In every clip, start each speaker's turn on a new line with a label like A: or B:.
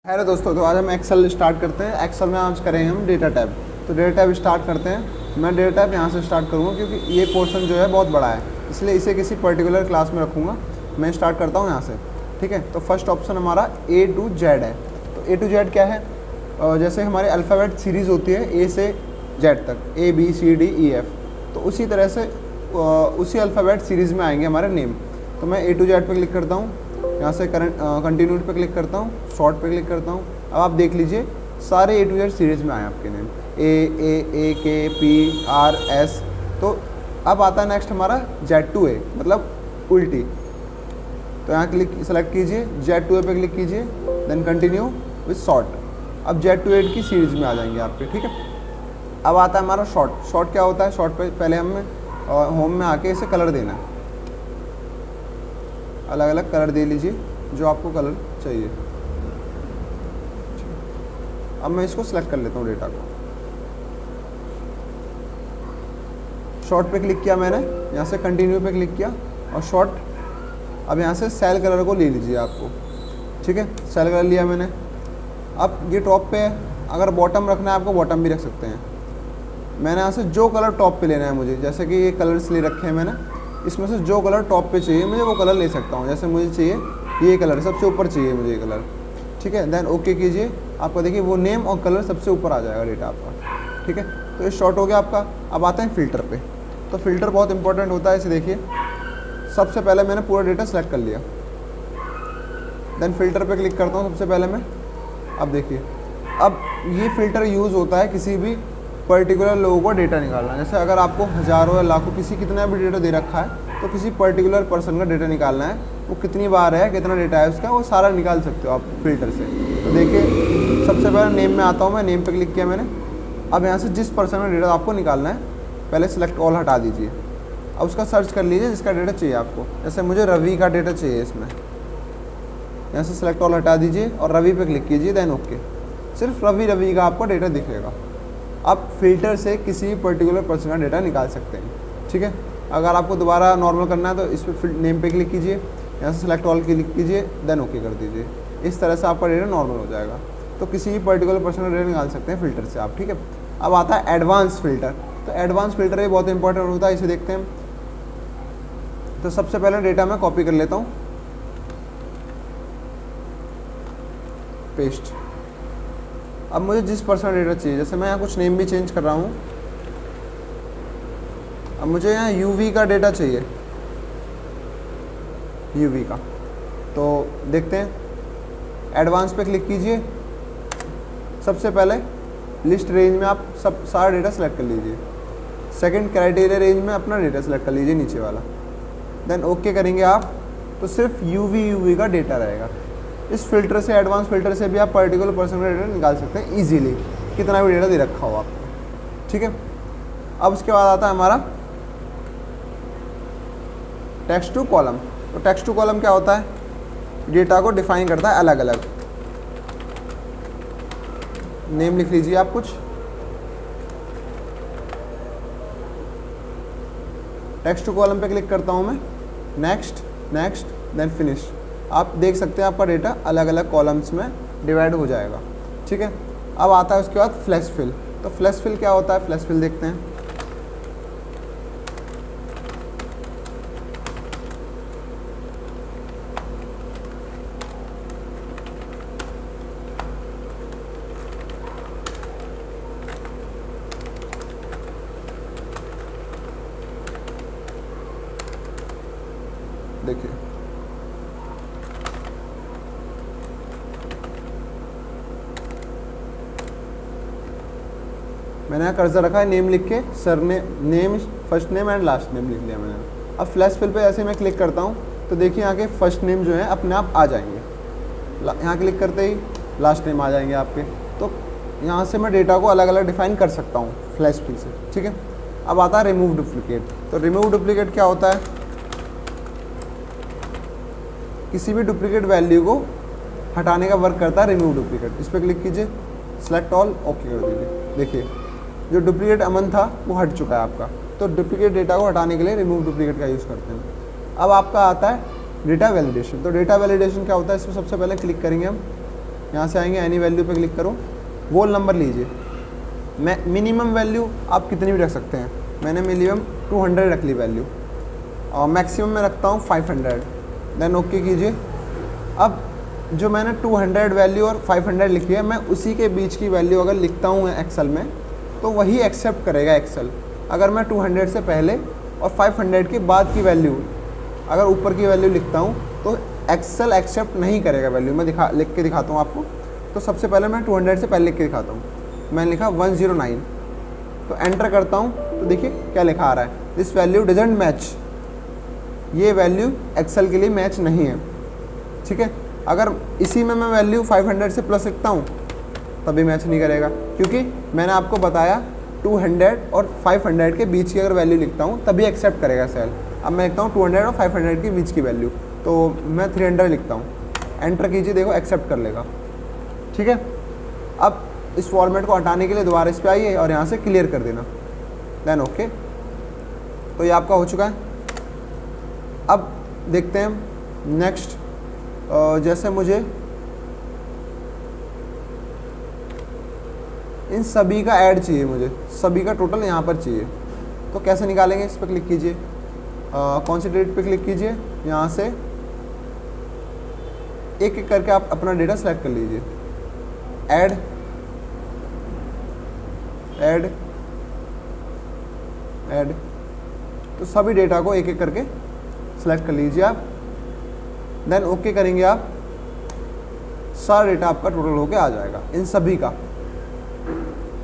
A: Hello दोस्तों, तो आज हम एक्सेल स्टार्ट करते हैं। एक्सेल में आज करेंगे हम डेटा टैब। तो डेटा टैब स्टार्ट करते हैं। मैं डेटा टैब यहाँ से स्टार्ट करूँगा क्योंकि ये पोर्शन जो है बहुत बड़ा है, इसलिए इसे किसी पर्टिकुलर क्लास में रखूँगा। मैं स्टार्ट करता हूँ यहाँ से, ठीक है। तो फर्स्ट ऑप्शन हमारा A to Z है। तो A to Z क्या है? जैसे हमारे अल्फ़ाबेट सीरीज़ होती है A से Z तक, A B C D E F, तो उसी तरह से उसी अल्फ़ाबेट सीरीज़ में आएंगे हमारे नेम। तो मैं A to Z पे क्लिक करता हूँ, यहाँ से करंट कंटिन्यूड पे क्लिक करता हूँ, शॉर्ट पे क्लिक करता हूँ। अब आप देख लीजिए सारे A to Z सीरीज़ में आए आपके name, A K P R S। तो अब आता है नेक्स्ट हमारा Z to A, मतलब उल्टी। तो यहाँ क्लिक सेलेक्ट कीजिए, Z to A पे क्लिक कीजिए, देन कंटिन्यू विथ शॉर्ट। अब Z to 8 की सीरीज़ में आ जाएंगे आपके, ठीक है। अब आता है हमारा शॉर्ट। शॉर्ट क्या होता है? शॉर्ट पे पहले हमें होम में आके इसे कलर देना है, अलग अलग कलर दे लीजिए जो आपको कलर चाहिए। अब मैं इसको सिलेक्ट कर लेता हूँ डेटा को। शॉर्ट पे क्लिक किया मैंने, यहाँ से कंटिन्यू पे क्लिक किया और शॉर्ट। अब यहाँ से सेल कलर को ले लीजिए आपको, ठीक है। सेल कलर लिया मैंने। अब ये टॉप पे है, अगर बॉटम रखना है आपको बॉटम भी रख सकते हैं। मैंने यहाँ से जो कलर टॉप पे लेना है मुझे, जैसे कि ये कलर्स ले रखे हैं मैंने, इसमें से जो कलर टॉप पे चाहिए मुझे वो कलर ले सकता हूँ। जैसे मुझे चाहिए ये कलर, सबसे ऊपर चाहिए मुझे ये कलर, ठीक है। देन ओके कीजिए। आपको देखिए वो नेम और कलर सबसे ऊपर आ जाएगा डेटा आपका, ठीक है। तो ये शॉर्ट हो गया आपका। अब आते हैं फ़िल्टर पे। तो फ़िल्टर बहुत इंपॉर्टेंट होता है। इसे देखिए, सबसे पहले मैंने पूरा डेटा सेलेक्ट कर लिया, देन फ़िल्टर पे क्लिक करता हूँ सबसे पहले मैं। अब देखिए, अब ये फ़िल्टर यूज़ होता है किसी भी पर्टिकुलर लोगों को डेटा निकालना। जैसे अगर आपको हज़ारों या लाखों किसी कितना भी डेटा दे रखा है, तो किसी पर्टिकुलर पर्सन का डेटा निकालना है, वो कितनी बार है, कितना डेटा है उसका, वो सारा निकाल सकते हो आप फ़िल्टर से। तो देखिए, सबसे पहले नेम में आता हूँ मैं, नेम पे क्लिक किया मैंने। अब यहाँ से जिस पर्सन का डेटा आपको निकालना है, पहले सेलेक्ट ऑल हटा दीजिए। अब उसका सर्च कर लीजिए जिसका डेटा चाहिए आपको। जैसे मुझे रवि का डेटा चाहिए इसमें, यहाँ से सेलेक्ट ऑल हटा दीजिए और रवि पे क्लिक कीजिए, देन ओके। सिर्फ रवि का आपको डेटा दिखेगा। आप फ़िल्टर से किसी भी पर्टिकुलर पर्सन का डेटा निकाल सकते हैं, ठीक है। अगर आपको दोबारा नॉर्मल करना है तो इस पर नेम पे क्लिक कीजिए, यहाँ से सेलेक्ट ऑल क्लिक कीजिए, देन ओके कर दीजिए। इस तरह से आपका डेटा नॉर्मल हो जाएगा। तो किसी भी पर्टिकुलर पर्सन का डेटा निकाल सकते हैं फ़िल्टर से आप, ठीक है। अब आता है एडवांस फ़िल्टर। तो एडवांस फ़िल्टर ये बहुत इंपॉर्टेंट होता है, इसे देखते हैं। तो सबसे पहले डेटा मैं कॉपी कर लेता हूँ, पेस्ट। अब मुझे जिस पर्सन का डेटा चाहिए, जैसे मैं यहाँ कुछ नेम भी चेंज कर रहा हूँ। अब मुझे यहाँ यूवी का डेटा चाहिए, यूवी का। तो देखते हैं, एडवांस पे क्लिक कीजिए। सबसे पहले लिस्ट रेंज में आप सब सारा डेटा सेलेक्ट कर लीजिए। सेकंड क्राइटेरिया रेंज में अपना डेटा सेलेक्ट कर लीजिए, नीचे वाला। देन ओके करेंगे आप, तो सिर्फ यूवी का डेटा रहेगा। इस फ़िल्टर से, एडवांस फ़िल्टर से भी आप पर्टिकुलर पर्सन का डेटा निकाल सकते हैं ईजीली, कितना भी डेटा दे रखा हो आपको, ठीक है। अब उसके बाद आता है हमारा टेक्स्ट टू कॉलम। तो टेक्स्ट टू कॉलम क्या होता है? डेटा को डिफाइन करता है अलग अलग। नेम लिख लीजिए आप कुछ, टेक्स्ट टू कॉलम पे क्लिक करता हूँ मैं, नेक्स्ट नेक्स्ट, देन फिनिश। आप देख सकते हैं आपका डेटा अलग अलग कॉलम्स में डिवाइड हो जाएगा, ठीक है। अब आता है उसके बाद फ्लैश फिल। तो फ्लैश फिल क्या होता है? फ्लैश फिल देखते हैं। देखिए, मैंने यहाँ कर्सर रखा है, नेम लिख के सर ने name, first name and last name लिख लिया मैंने। अब फ्लैश फिल पे ऐसे मैं क्लिक करता हूँ, तो देखिए यहाँ के फर्स्ट नेम जो है अपने आप आ जाएंगे। यहाँ क्लिक करते ही लास्ट नेम आ जाएंगे आपके। तो यहाँ से मैं डेटा को अलग अलग डिफाइन कर सकता हूँ फ्लैश फिल से, ठीक है। अब आता है रिमूव डुप्लीकेट। तो रिमूव डुप्लीकेट क्या होता है? किसी भी डुप्लीकेट वैल्यू को हटाने का वर्क करता है रिमूव डुप्लीकेट। इस पर क्लिक कीजिए, सेलेक्ट ऑल, ओके कर दीजिए। देखिए, जो डुप्लीकेट अमन था वो हट चुका है आपका। तो डुप्लीकेट डेटा को हटाने के लिए रिमूव डुप्लीकेट का यूज़ करते हैं। अब आपका आता है डेटा वैलिडेशन। तो डेटा वैलिडेशन क्या होता है? इसमें सबसे पहले क्लिक करेंगे हम, यहाँ से आएंगे एनी वैल्यू पे क्लिक करो, वोल नंबर लीजिए। मैं मिनिमम वैल्यू आप कितनी भी रख सकते हैं, मैंने मिनिमम 200 रख ली वैल्यू और मैक्सिमम में रखता हूँ 500। देन ओके कीजिए। अब जो मैंने 200 वैल्यू और 500 लिखी है, मैं उसी के बीच की वैल्यू अगर लिखता हूँ एक्सेल में तो वही एक्सेप्ट करेगा एक्सेल। अगर मैं 200 से पहले और 500 के बाद की वैल्यू अगर ऊपर की वैल्यू लिखता हूँ तो एक्सेल एक्सेप्ट नहीं करेगा वैल्यू। मैं लिख के दिखाता हूँ आपको। तो सबसे पहले मैं 200 से पहले लिख के दिखाता हूँ। मैंने लिखा 109, तो एंटर करता हूँ तो देखिए क्या लिखा आ रहा है, दिस वैल्यू डजंट मैच। ये वैल्यू एक्सेल के लिए मैच नहीं है, ठीक है। अगर इसी में मैं वैल्यू 500 से प्लस लिखता हूँ तभी मैच नहीं करेगा, क्योंकि मैंने आपको बताया 200 और 500 के बीच की अगर वैल्यू लिखता हूँ तभी एक्सेप्ट करेगा सेल। अब मैं लिखता हूँ 200 और 500 के बीच की वैल्यू, तो मैं 300 लिखता हूँ, एंटर कीजिए, देखो एक्सेप्ट कर लेगा, ठीक है। अब इस फॉर्मेट को हटाने के लिए दोबारा इस पर आइए और यहाँ से क्लियर कर देना, देन ओके। तो ये आपका हो चुका है। अब देखते हैं नेक्स्ट, जैसे मुझे इन सभी का ऐड चाहिए, मुझे सभी का टोटल यहाँ पर चाहिए, तो कैसे निकालेंगे? इस पर क्लिक कीजिए, कौन सी डेट पे क्लिक कीजिए, यहाँ से एक एक करके आप अपना डेटा सेलेक्ट कर लीजिए। ऐड ऐड ऐड, तो सभी डेटा को एक एक करके सेलेक्ट कर लीजिए आप, देन ओके करेंगे आप, सारा डेटा आपका टोटल होके आ जाएगा इन सभी का।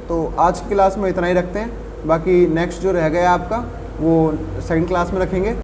A: तो आज की क्लास में इतना ही रखते हैं, बाकी नेक्स्ट जो रह गया आपका वो सेकंड क्लास में रखेंगे।